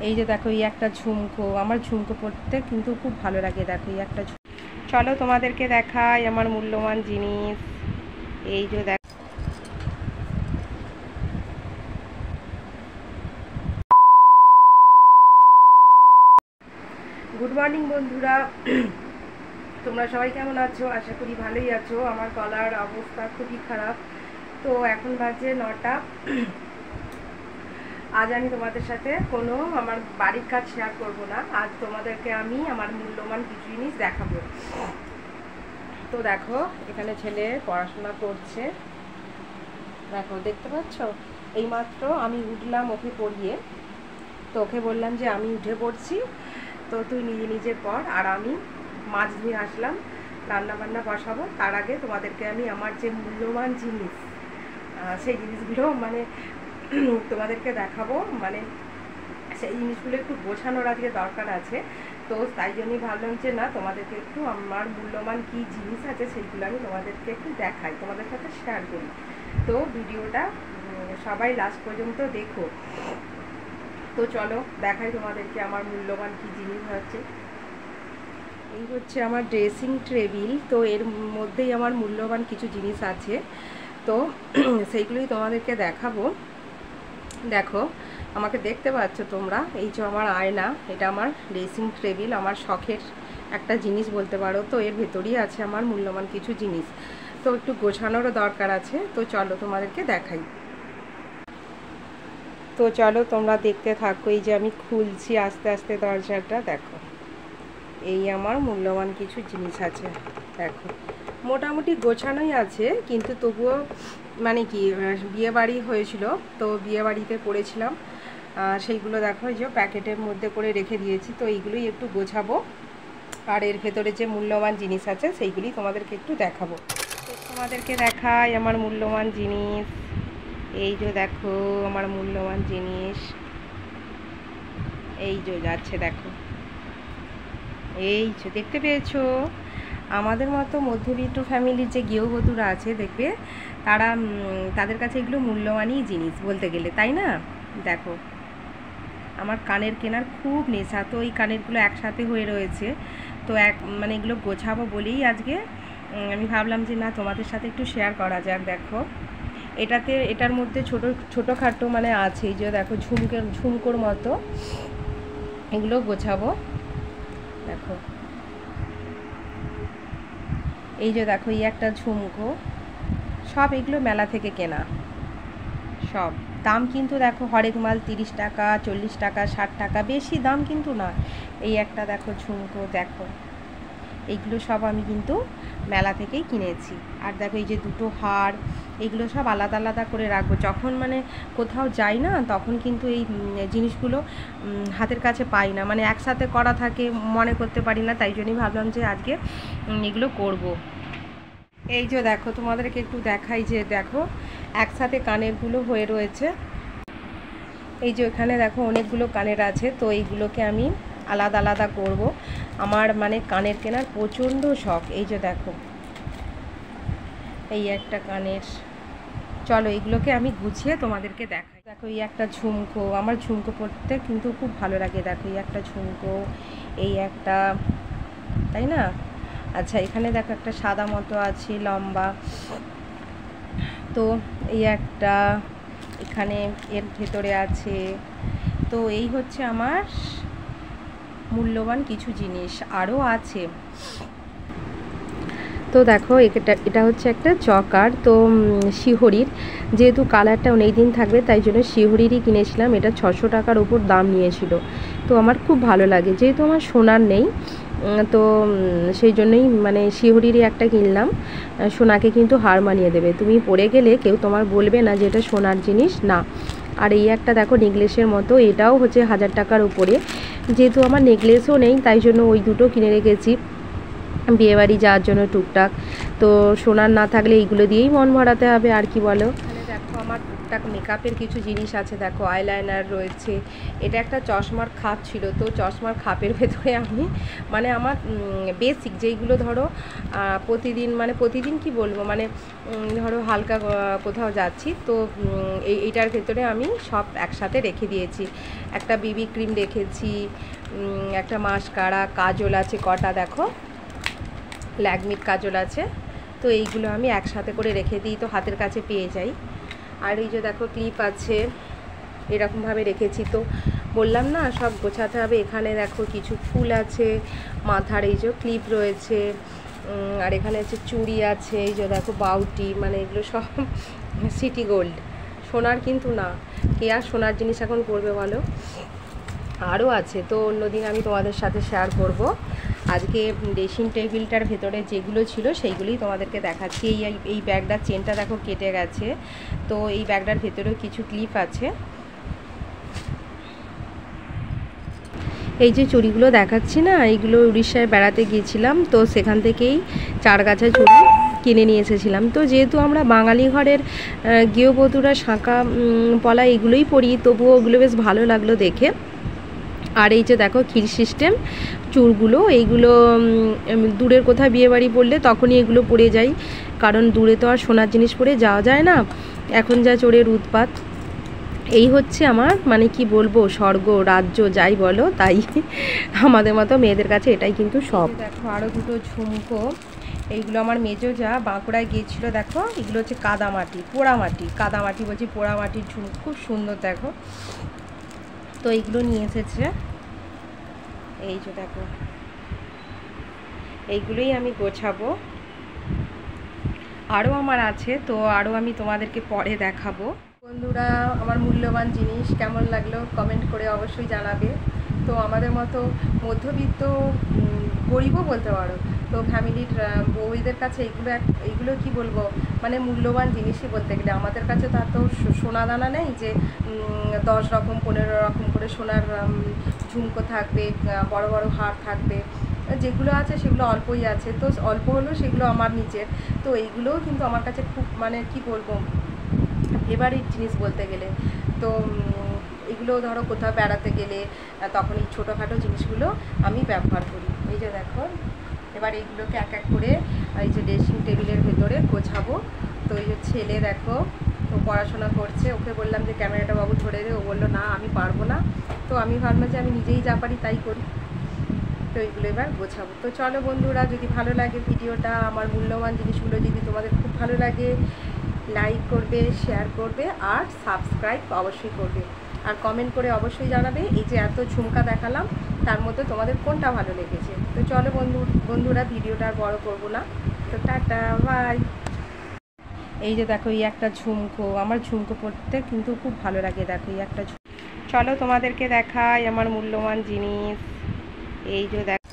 এই যে দেখো এই একটা ঝুমকো, আমার ঝুমকো পরতে কিন্তু খুব ভালো লাগে। দেখো এই একটা চলো তোমাদেরকে দেখাই আমার মূল্যবান জিনিস। এই যে দেখো, গুড মর্নিং বন্ধুরা, তোমরা সবাই কেমন আছো? আশা করি ভালোই আছো। আমার গলার অবস্থা খুবই খারাপ। তো এখন বাজে 9টা। আজ আমি তোমাদের সাথে কোনো আমার বাড়ির কাজ শেয়ার করব না। আজ তোমাদেরকে আমি আমার মূল্যবান কিছু জিনিস দেখাবো। তো দেখো এখানে ছেলে পড়াশোনা করছে, দেখো দেখতে পাচ্ছ। এইমাত্র আমি উঠলাম ওকে পড়িয়ে, তো ওকে বললাম যে আমি উঠে পড়ছি, তো তুই নিজে নিজে পড়। আর আমি মাছ ধুয়ে আসলাম, রান্না বান্না বসাবো। তার আগে তোমাদেরকে আমি আমার যে মূল্যবান জিনিস, সেই জিনিসগুলো মানে তোমাদেরকে দেখাবো। মানে সেই জিনিসগুলো একটু গোছানোর আজকে দরকার আছে। তো তাই জন্যই ভাবলাম যে না, তোমাদেরকে একটু আমার মূল্যবান কী জিনিস আছে সেইগুলো আমি তোমাদেরকে একটু দেখাই, তোমাদের সাথে শেয়ার করি। তো ভিডিওটা সবাই লাস্ট পর্যন্ত দেখো। তো চলো দেখাই তোমাদেরকে আমার মূল্যবান কী জিনিস হচ্ছে। এই হচ্ছে আমার ড্রেসিং টেবিল। তো এর মধ্যেই আমার মূল্যবান কিছু জিনিস আছে, তো সেইগুলোই তোমাদেরকে দেখাবো। দেখো আমাকে দেখতে পাচ্ছ তোমরা, এই যে আমার আয়না, এটা আমার ড্রেসিং টেবিল, আমার শখের একটা জিনিস বলতে পারো। তো এর ভেতরেই আছে আমার মূল্যবান কিছু জিনিস, তো একটু গোছানোরও দরকার আছে। তো চলো তোমাদেরকে দেখাই। তো চলো তোমরা দেখতে থাকো। এই যে আমি খুলছি আস্তে আস্তে দরজাটা, দেখো এই আমার মূল্যবান কিছু জিনিস আছে। দেখো মোটামুটি গোছানোই আছে, কিন্তু তবুও মানে কি বিয়ে বাড়ি হয়েছিল, তো বিয়ে বাড়িতে পড়েছিলাম, সেইগুলো দেখো এই যে প্যাকেটের মধ্যে করে রেখে দিয়েছি। তো এইগুলোই একটু গোছাবো, আর এর ভেতরে যে মূল্যবান জিনিস আছে সেইগুলি তোমাদেরকে একটু দেখাবো। তো তোমাদেরকে দেখাই আমার মূল্যবান জিনিস। এই যে দেখো আমার মূল্যবান জিনিস, এই যে যাচ্ছে দেখো, এই যে দেখতে পেয়েছো। আমাদের মতো মধ্যবিত্ত ফ্যামিলির যে গৃহবধূরা আছে দেখবে, তারা তাদের কাছে এগুলো মূল্যবানই জিনিস বলতে গেলে, তাই না? দেখো আমার কানের কেনার খুব নেশা, তো এই কানেরগুলো একসাথে হয়ে রয়েছে। তো মানে এগুলো গোছাবো বলেই আজকে আমি ভাবলাম যে না, তোমাদের সাথে একটু শেয়ার করা যাক। দেখো এটার মধ্যে ছোটোখাটো মানে আছে, এই যে দেখো ঝুমকোর মতো, এগুলো গোছাবো। দেখো এই যে দেখো এই একটা ঝুমকো, সব এগুলো মেলা থেকে কেনা, সব দাম কিন্তু দেখো হরেক মাল 30 টাকা, 40 টাকা, 60 টাকা, বেশি দাম কিন্তু না। এই একটা দেখো ঝুমকো, দেখো এইগুলো সব আমি কিন্তু মেলা থেকেই কিনেছি। আর দেখো এই যে দুটো হার, এগুলো সব আলাদা আলাদা করে রাখবো। যখন মানে কোথাও যাই না, তখন কিন্তু এই জিনিসগুলো হাতের কাছে পাই না, মানে একসাথে করা থাকে, মনে করতে পারি না। তাই জন্যই ভাবলাম যে আজকে এগুলো করব। এই যে দেখো তোমাদেরকে একটু দেখাই, যে দেখো একসাথে কানেরগুলো হয়ে রয়েছে। এই যে এখানে দেখো অনেকগুলো কানের আছে, তো এইগুলোকে আমি আলাদা আলাদা করব। আমার মানে কানের কেনার প্রচণ্ড শখ। এই যে দেখো এই একটা কানের, চলো এইগুলোকে আমি গুছিয়ে তোমাদেরকে দেখাই। দেখো এই একটা ঝুমকো, আমার ঝুমকো পরতে কিন্তু খুব ভালো লাগে। দেখো এই একটা ঝুমকো, এই একটা, তাই না? আচ্ছা এখানে দেখো একটা সাদা মতো আছে লম্বা, তো এই একটা এখানে এর ভেতরে আছে। তো এই হচ্ছে আমার মূল্যবান কিছু জিনিস, আরও আছে। তো দেখো এটা হচ্ছে একটা চকার, তো শিহরির, যেহেতু কালারটা অনেক দিন থাকবে তাই জন্য শিহরিরই কিনেছিলাম। এটা 600 টাকার উপর দাম নিয়েছিল। তো আমার খুব ভালো লাগে, যেহেতু আমার সোনার নেই, তো সেই জন্যই মানে শিহরিরই একটা কিনলাম। সোনাকে কিন্তু হার মানিয়ে দেবে, তুমি পরে গেলে কেউ তোমার বলবে না যে এটা সোনার জিনিস না। আর এই একটা দেখো নেকলেসের মতো, এটাও হচ্ছে 1000 টাকার উপরে। যেহেতু আমার নেকলেসও নেই, তাই জন্য ওই দুটো কিনে রেখেছি বিয়েবাড়ি যাওয়ার জন্য টুকটাক। তো সোনার না থাকলে এইগুলো দিয়েই মন ভরাতে হবে, আর কি বলো। এখানে দেখো আমার টুকটাক মেকআপের কিছু জিনিস আছে, দেখো আইলাইনার রয়েছে। এটা একটা চশমার খাপ ছিল, তো চশমার খাপের ভেতরে আমি মানে আমার বেসিক যেইগুলো ধরো প্রতিদিন কি বলবো, মানে ধরো হালকা কোথাও যাচ্ছি তো এইটার ভেতরে আমি সব একসাথে রেখে দিয়েছি। একটা বিবি ক্রিম রেখেছি, একটা মাস্কারা, কাজল আছে কটা, দেখো ল্যাকমির কাজল আছে। তো এইগুলো আমি একসাথে করে রেখে দিই, তো হাতের কাছে পেয়ে যাই। আর এই যে দেখো ক্লিপ আছে, এরকমভাবে রেখেছি। তো বললাম না সব গোছাতে হবে। এখানে দেখো কিছু ফুল আছে, মাথার এই যে ক্লিপ রয়েছে, আর এখানে আছে চুড়ি আছে, এই যে দেখো বাউটি, মানে এগুলো সব সিটি গোল্ড, সোনার কিন্তু না, কে আর সোনার জিনিস এখন পরবে বলো। আরও আছে, তো অন্যদিন আমি তোমাদের সাথে শেয়ার করব। আজকে ড্রেসিং টেবিলটার ভেতরে যেগুলো ছিল সেইগুলোই তোমাদেরকে দেখাচ্ছি। এই ব্যাগটার চেনটা দেখো কেটে গেছে, তো এই ব্যাগটার ভেতরেও কিছু ক্লিপ আছে। এই যে চুড়িগুলো দেখাচ্ছি না, এইগুলো উড়িষ্যায় বেড়াতে গিয়েছিলাম, তো সেখান থেকেই 4 গাছা চুড়ি কিনে নিয়ে এসেছিলাম। তো যেহেতু আমরা বাঙালি ঘরের গৃহবধূরা শাঁখা পলা এগুলোই পরি, তবুও ওগুলো বেশ ভালো লাগলো দেখে। আর এই যে দেখো ক্ষীর সিস্টেম চুড়গুলো, এইগুলো দূরের কোথাও বিয়েবাড়ি পড়লে তখনই এগুলো পরে যাই, কারণ দূরে তো আর সোনার জিনিস পরে যাওয়া যায় না, এখন যা চোরের উৎপাত। এই হচ্ছে আমার মানে কি বলবো, স্বর্গ রাজ্য যাই বলো তাই। আমাদের মতো মেয়েদের কাছে এটাই কিন্তু সব। দেখো আরও দুটো ঝুমকো, এইগুলো আমার মেজো যা বাঁকুড়ায় গিয়েছিল, দেখো এগুলো হচ্ছে কাদামাটি বলছি, পোড়ামাটির ঝুমকো, খুব সুন্দর দেখো। তো এইগুলো নিয়ে এসেছে, এই যে দেখো এইগুলোই আমি গোছাবো। আরও আমার আছে, তো আরও আমি তোমাদেরকে পরে দেখাবো। বন্ধুরা, আমার মূল্যবান জিনিস কেমন লাগলো কমেন্ট করে অবশ্যই জানাবে। তো আমাদের মতো মধ্যবিত্ত গরিবও বলতে পারো, তো ফ্যামিলির বউদের কাছে এইগুলো কি বলবো, মানে মূল্যবান জিনিসই বলতে গেলে। আমাদের কাছে তো এত সোনা দানা নেই যে 10 রকম 15 রকম করে সোনার ঝুমকো থাকবে, বড় বড় হার থাকবে। যেগুলো আছে সেগুলো অল্পই আছে, তো অল্প হলেও সেগুলো আমার নিচের। তো এইগুলোও কিন্তু আমার কাছে খুব মানে কি বলবো ফেভারিট জিনিস বলতে গেলে। তো এগুলো ধরো কোথাও বেড়াতে গেলে তখন এই ছোটোখাটো জিনিসগুলো আমি ব্যবহার করি। এই যে দেখো, এবার এইগুলোকে এক এক করে এই যে ড্রেসিং টেবিলের ভেতরে গোছাবো। তো এই যে ছেলে দেখো, ও পড়াশোনা করছে, ওকে বললাম যে ক্যামেরাটা বাবু ধরে দে, ও বললো না আমি পারবো না। তো আমি ভাবলাম যে আমি নিজেই যা পারি তাই করি। তো এইগুলো এবার গোছাবো। তো চলো বন্ধুরা, যদি ভালো লাগে ভিডিওটা, আমার মূল্যবান জিনিসগুলো যদি তোমাদের খুব ভালো লাগে, লাইক করবে, শেয়ার করবে, আর সাবস্ক্রাইব অবশ্যই করবে, আর কমেন্ট করে অবশ্যই জানাবে এই যে এত ঝুমকা দেখালাম তার মধ্যে তোমাদের কোনটা ভালো লেগেছে। তো চলো বন্ধুরা ভিডিওটা আর বড় করবো না, তো টাটা বাই। এই যে দেখো এই একটা ঝুমকো, আমার ঝুমকো পরতে কিন্তু খুব ভালো লাগে, দেখো এই একটা চলো তোমাদেরকে দেখাই আমার মূল্যবান জিনিস। এই যে দেখো